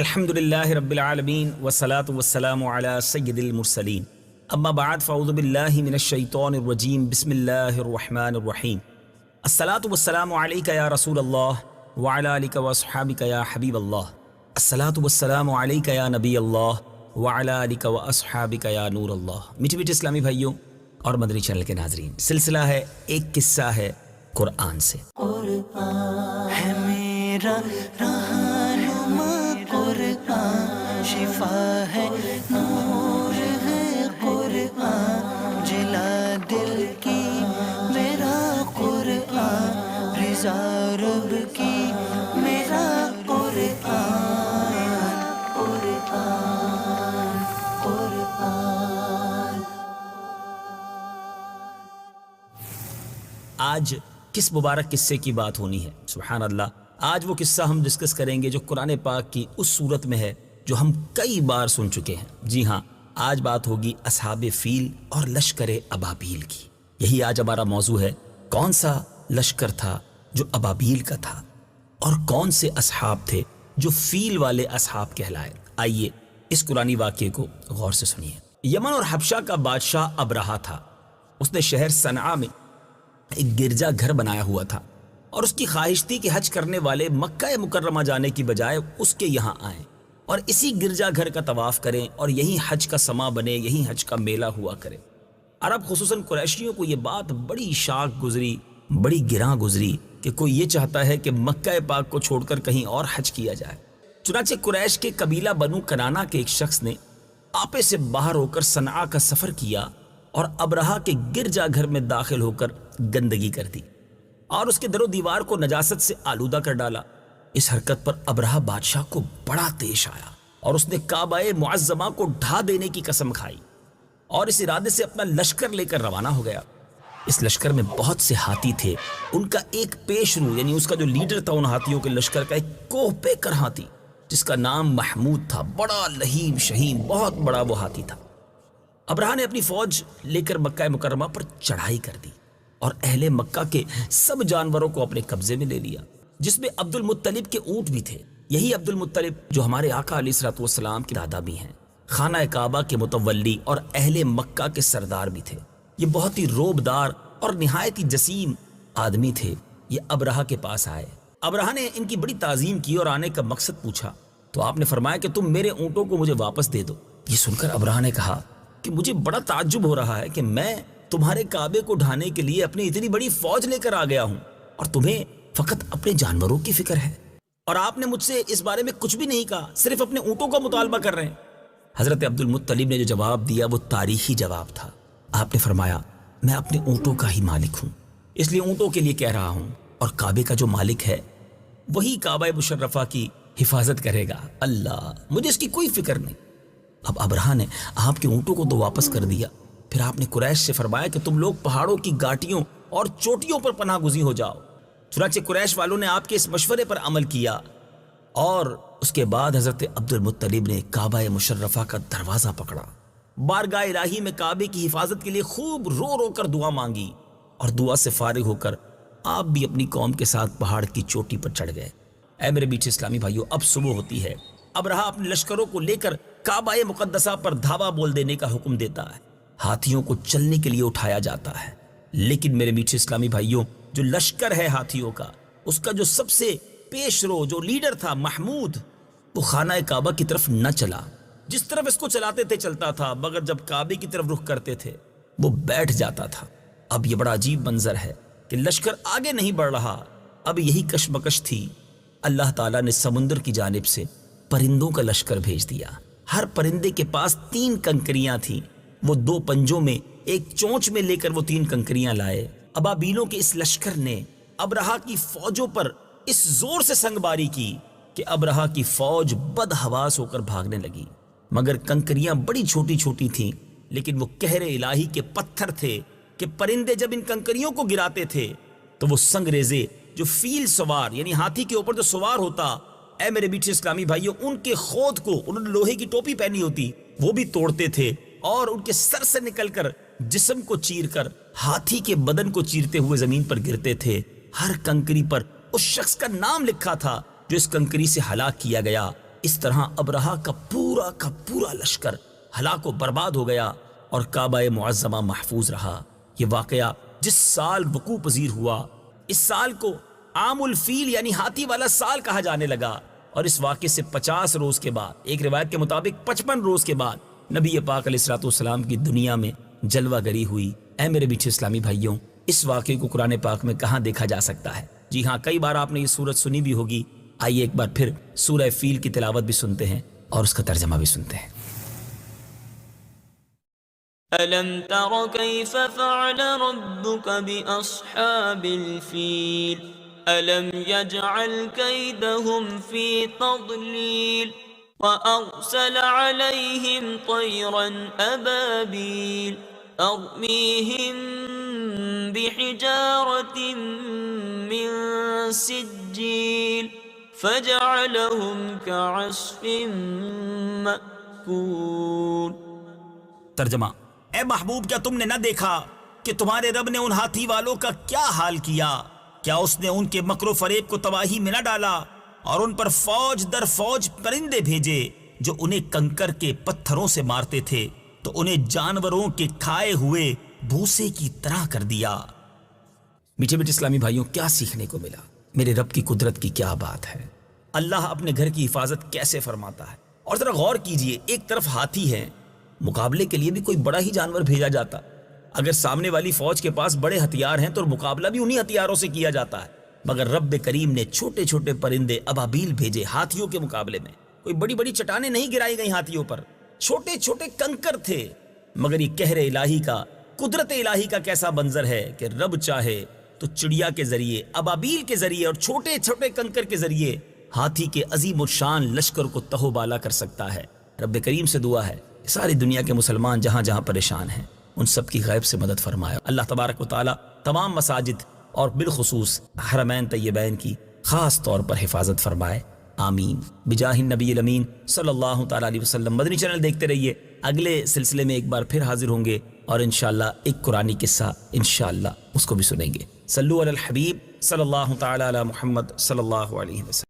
الحمدللہ رب العالمین والصلاة والسلام علی سید المرسلین اما بعد فاعوذ باللہ من الشیطان الرجیم بسم اللہ الرحمن الرحیم الصلاة والسلام علیک یا رسول اللہ وعلی آلک واصحابک یا حبیب اللہ الصلاة والسلام علیک یا نبی اللہ وعلی آلک واصحابک یا نور اللہ۔ میٹھے میٹھے اسلامی بھائیوں اور مدنی چینل کے ناظرین، سلسلہ ہے ایک قصہ ہے قرآن سے۔ قرآن ہے میرا رہنما، قرآن شفا ہے، نور ہے قرآن، جلا دل کی میرا قرآن، رضا رب کی میرا قرآن، قرآن قرآن۔ آج کس مبارک قصے کی بات ہونی ہے؟ سبحان اللہ، آج وہ قصہ ہم ڈسکس کریں گے جو قرآن پاک کی اس صورت میں ہے جو ہم کئی بار سن چکے ہیں۔ جی ہاں، آج بات ہوگی اصحاب فیل اور لشکر ابابیل کی۔ یہی آج ہمارا موضوع ہے، کون سا لشکر تھا جو ابابیل کا تھا اور کون سے اصحاب تھے جو فیل والے اصحاب کہلائے۔ آئیے اس قرآنی واقعے کو غور سے سنیے۔ یمن اور حبشہ کا بادشاہ ابرہہ تھا۔ اس نے شہر صنعاء میں ایک گرجا گھر بنایا ہوا تھا اور اس کی خواہش تھی کہ حج کرنے والے مکہ مکرمہ جانے کی بجائے اس کے یہاں آئیں اور اسی گرجا گھر کا طواف کریں اور یہی حج کا سما بنے، یہی حج کا میلہ ہوا کرے۔ عرب خصوصاً قریشیوں کو یہ بات بڑی شاک گزری، بڑی گراں گزری کہ کوئی یہ چاہتا ہے کہ مکہ پاک کو چھوڑ کر کہیں اور حج کیا جائے۔ چنانچہ قریش کے قبیلہ بنو کنانہ کے ایک شخص نے آپے سے باہر ہو کر صنعاء کا سفر کیا اور ابرہہ کے گرجا گھر میں داخل ہو کر گندگی کر دی اور اس کے در و دیوار کو نجاست سے آلودہ کر ڈالا۔ اس حرکت پر ابرہہ بادشاہ کو بڑا طیش آیا اور اس نے کعبہ معظمہ کو ڈھا دینے کی قسم کھائی اور اس ارادے سے اپنا لشکر لے کر روانہ ہو گیا۔ اس لشکر میں بہت سے ہاتھی تھے۔ ان کا ایک پیش رو یعنی اس کا جو لیڈر تھا ان ہاتھیوں کے لشکر کا، ایک کوہ پیکر ہاتھی جس کا نام محمود تھا، بڑا لہیم شہیم، بہت بڑا وہ ہاتھی تھا۔ ابرہہ نے اپنی فوج لے کر مکہ مکرمہ پر چڑھائی کر دی اور اہل مکہ کے سب جانوروں کو اپنے قبضے میں لے لیا، جس میں عبد المطلب کے اونٹ بھی تھے۔ یہی عبد المطلب جو ہمارے آقا علیہ الصلوۃ والسلام کے دادا بھی ہیں، خانہ کعبہ کے متولی اور اہل مکہ کے سردار بھی تھے۔ یہ بہت ہی روبدار اور نہایت ہی جسیم آدمی تھے۔ یہ ابرہہ کے پاس آئے۔ ابرہہ نے ان کی بڑی تعظیم کی اور آنے کا مقصد پوچھا تو آپ نے فرمایا کہ تم میرے اونٹوں کو مجھے واپس دے دو۔ یہ سن کر ابرہہ نے کہا کہ مجھے بڑا تعجب ہو رہا ہے کہ میں تمہارے کعبے کو ڈھانے کے لیے اپنی اتنی بڑی فوج لے کر آ گیا ہوں اور تمہیں فقط اپنے جانوروں کی فکر ہے، اور آپ نے مجھ سے اس بارے میں کچھ بھی نہیں کہا، صرف اپنے اونٹوں کا مطالبہ کر رہے ہیں۔ حضرت عبد المطلب نے جو جواب دیا وہ تاریخی جواب تھا۔ آپ نے فرمایا میں اپنے اونٹوں کا ہی مالک ہوں، اس لیے اونٹوں کے لیے کہہ رہا ہوں، اور کعبے کا جو مالک ہے وہی کعبہ مشرفہ کی حفاظت کرے گا۔ اللہ، مجھے اس کی کوئی فکر نہیں۔ اب ابرہہ نے آپ کے اونٹوں کو تو واپس کر دیا، پھر آپ نے قریش سے فرمایا کہ تم لوگ پہاڑوں کی گھاٹیوں اور چوٹیوں پر پناہ گزین ہو جاؤ۔ چنانچہ قریش والوں نے آپ کے اس مشورے پر عمل کیا اور اس کے بعد حضرت عبد المطلب نے کعبہ مشرفہ کا دروازہ پکڑا، بارگاہ الہی میں کعبے کی حفاظت کے لیے خوب رو رو کر دعا مانگی، اور دعا سے فارغ ہو کر آپ بھی اپنی قوم کے ساتھ پہاڑ کی چوٹی پر چڑھ گئے۔ اے میرے میٹھے اسلامی بھائیوں، اب صبح ہوتی ہے۔ ابرہہ اپنے لشکروں کو لے کر کعبہ مقدسہ پر دھاوا بول دینے کا حکم دیتا ہے۔ ہاتھیوں کو چلنے کے لیے اٹھایا جاتا ہے، لیکن میرے میٹھے اسلامی بھائیوں، جو لشکر ہے ہاتھیوں کا، اس کا جو سب سے پیش رو جو لیڈر تھا محمود، وہ خانہ کعبہ کی طرف نہ چلا۔ جس طرف اس کو چلاتے تھے چلتا تھا، مگر جب کعبے کی طرف رخ کرتے تھے وہ بیٹھ جاتا تھا۔ اب یہ بڑا عجیب منظر ہے کہ لشکر آگے نہیں بڑھ رہا۔ اب یہی کشمکش تھی۔ اللہ تعالیٰ نے سمندر کی جانب سے پرندوں کا لشکر بھیج دیا۔ ہر پرندے کے پاس 3 کنکریاں تھیں۔ وہ 2 پنجوں میں ایک چونچ میں لے کر وہ 3 کنکریاں لائے۔ ابابیلوں کے اس لشکر نے ابرہہ کی فوجوں پر اس زور سے سنگباری کی کہ ابرہہ کی فوج بدحواس ہو کر بھاگنے لگی، مگر کنکریاں بڑی چھوٹی چھوٹی تھیں، لیکن وہ قہر الہی کے پتھر تھے کہ پرندے جب ان کنکریوں کو گراتے تھے تو وہ سنگریزے جو فیل سوار یعنی ہاتھی کے اوپر جو سوار ہوتا، اے میرے میٹھے اسلامی بھائیوں، ان کے خود کو، انہوں نے لوہے کی ٹوپی پہنی ہوتی، وہ بھی توڑتے تھے اور ان کے سر سے نکل کر جسم کو چیر کر ہاتھی کے بدن کو چیرتے ہوئے زمین پر گرتے تھے۔ ہر کنکری پر اس شخص کا نام لکھا تھا جو اس کنکری سے ہلاک کیا گیا، اس طرح ابرہہ کا پورا لشکر ہلاک و برباد ہو گیا اور کعبہ معظمہ محفوظ رہا۔ یہ واقعہ جس سال وقوع پذیر ہوا، اس سال کو عام الفیل یعنی ہاتھی والا سال کہا جانے لگا، اور اس واقعے سے 50 روز کے بعد، ایک روایت کے مطابق 55 روز کے بعد، نبی پاک علیہ الصلوۃ والسلام کی دنیا میں جلوہ گری ہوئی۔ اے میرے میٹھے اسلامی بھائیوں، اس واقعے کو قرآن پاک میں کہاں دیکھا جا سکتا ہے؟ جی ہاں، کئی بار آپ نے یہ سورت سنی بھی ہوگی۔ آئیے ایک بار پھر سورہ فیل کی تلاوت بھی سنتے ہیں اور اس کا ترجمہ بھی سنتے ہیں۔ أَلَمْ تَرَ كَيْفَ فَعَلَ رَبُّكَ بِأَصْحَابِ الْفِيلِ أَلَمْ يَجْعَلْ كَيْدَهُمْ فِي تَضْلِيلٍ وَأَرْسَلَ عَلَيْهِمْ طَيْرًا أَبَابِيلَ تَرْمِيهِمْ بِحِجَارَةٍ مِّن سِجِّيلٍ فَجَعَلَهُمْ كَعَصْفٍ مَّأْكُولٍ۔ ترجمہ: اے محبوب، کیا تم نے نہ دیکھا کہ تمہارے رب نے ان ہاتھی والوں کا کیا حال کیا؟ کیا اس نے ان کے مکر و فریب کو تباہی میں نہ ڈالا اور ان پر فوج در فوج پرندے بھیجے جو انہیں کنکر کے پتھروں سے مارتے تھے تو انہیں جانوروں کے کھائے ہوئے بھوسے کی طرح کر دیا۔ میٹھے میٹھے اسلامی بھائیوں، کیا سیکھنے کو ملا؟ میرے رب کی قدرت کی کیا بات ہے! اللہ اپنے گھر کی حفاظت کیسے فرماتا ہے! اور ذرا غور کیجئے، ایک طرف ہاتھی ہے، مقابلے کے لیے بھی کوئی بڑا ہی جانور بھیجا جاتا، اگر سامنے والی فوج کے پاس بڑے ہتھیار ہیں تو مقابلہ بھی انہی ہتھیاروں سے کیا جاتا ہے، مگر رب کریم نے چھوٹے چھوٹے پرندے ابابیل بھیجے ہاتھیوں کے مقابلے میں۔ کوئی بڑی بڑی چٹانیں نہیں گرائی گئی ہاتھیوں پر، چھوٹے چھوٹے کنکر تھے۔ مگر یہ قہر الہی کا، قدرت الہی کا کیسا منظر ہے کہ رب چاہے تو چڑیا کے ذریعے، ابابیل کے ذریعے اور چھوٹے چھوٹے کنکر کے ذریعے ہاتھی کے عظیم الشان لشکر کو تہو بالا کر سکتا ہے۔ رب کریم سے دعا ہے ساری دنیا کے مسلمان جہاں جہاں پریشان ہیں ان سب کی غیب سے مدد فرمائے۔ اللہ تبارک و تعالی تمام مساجد اور بالخصوص حرمین طیبین کی خاص طور پر حفاظت فرمائے، آمین بجاہ النبی الامین صلی اللہ تعالی علیہ وسلم۔ مدنی چینل دیکھتے رہیے، اگلے سلسلے میں ایک بار پھر حاضر ہوں گے اور انشاءاللہ ایک قرآنی قصہ انشاءاللہ اس کو بھی سنیں گے۔ صلو علی الحبیب صلی اللہ تعالی علی محمد صلی اللہ علیہ وسلم۔